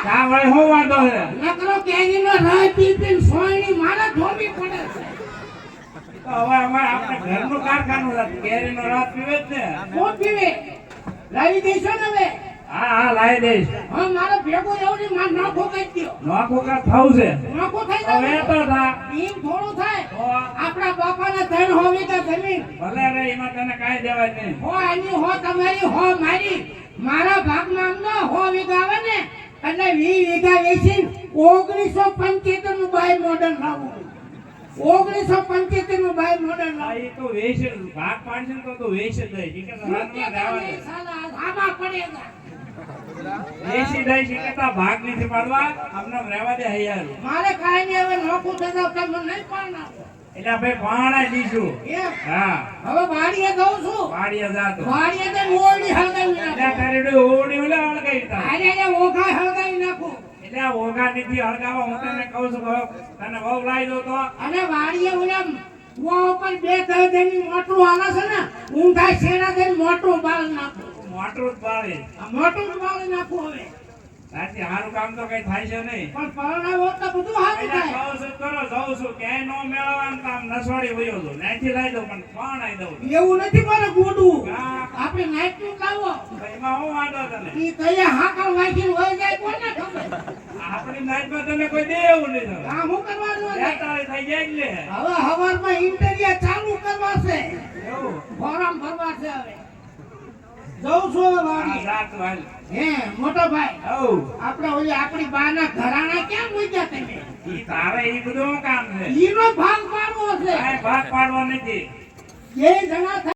કા વળી હું વાંધો છે નકરો કેરીનો રસ પી સોયની મારે ધોવી પડે છે. તો હવે અમારે આપણે ઘરનું કારખાનું છે કેરીનો રસ પીવે જ ને કોણ પીવે? લાવી દેશો ને હવે? હા હા લાવી દઈશ હા મારે ભેગો એવડી માર નાખો કઈ દયો. નોખું કા થવું છે નાખો થઈ હવે જાય તો થા એમ થોડું થાય. તો આપણા બાપાના ધન હોવી તો જમીન ભલે રે એમાં તને કાંઈ દેવાય નહીં હો એની હો તમારી હો મારી. મારા ભાગમાં આમ ના હો વીઘા આવે ને એટલે 20 વીઘા વેચીને 1975 નું બાય મોડલ લાવું. 1975 નું બાય મોડલ આ લાવું. ઈ તો વેચ ભાગ પાડશે ને તો વેચ જ દઈ કે રાતમાં દેવા દે સાલા આમાં પડેગા. વેચી દઈ કે તા ભાગ નથી પાડવા અમને રહેવા દે હૈયાર મારે કાઈ નહીં હવે નોખું થતા તમે નહીં પાડના. એટલે ભાઈ પાણા દીશું એમ હા હવે વાડીએ જઉં છું. વાડીએ જાતો વાડીએ જઈને ઓળી હળગાવી એટલે નાખું. તારી ઓડી ઓલે હળગાઈ તા આજે જે ઓઘા હળગાવી નાખું. એટલે આ ઓઘા નથી હળગાવા હું તને કહું છું કે તને બહુ લાવી દો તો અને વાડીએ ઓલા કુવા ઉપર 2 દર્જનની મોટરું આલે છે ને ઊંધા શેરા દઈને મોટરું બાળ નાખું. મોટરું જ પાડે આ મોટરું જ બાળ નાખું હવે. સાચી સારું કામ તો કઈ થાય છે નહીં પણ પરણાવો તો બધું સારું એટલે થાય. કહું છું કરો જાઉં છું ક્યાંય નો મેળવવાનું કામ નસવાડી વયો છું નાથી લાવી દઉં પણ પાણાઈ દઉં એવું નથી મારે ગોડવું. હા આપણે નાઈટનું લાવો. એમાં હું વાંધો તને ઈ કયા હાકર વાંચીને વહી જાય કોને ખબર. આપણી નાઈટમાં તને કોઈ દે એવું નહીં થયું કામ શું કરવાનું છે? બેટાળી થઈ જાય એટલે હવે હવારમાં ઇન્ટરવ્યુ ચાલુ કરવા છે. એવું ફોરમ ભરવા છે હવે. જઉં છું હવે હા વાડીએ. સાત વાલ હે મોટો ભાઈ હઉ આપણે ઓલી આપણી બાના ઘરાણા ક્યાં મૂક્યા તમે? ઈ તારે ઈ બધું કામ છે ઈનો ભાગ પાડવો છે. કાંઈ ભાગ પાડવો નથી એ જણા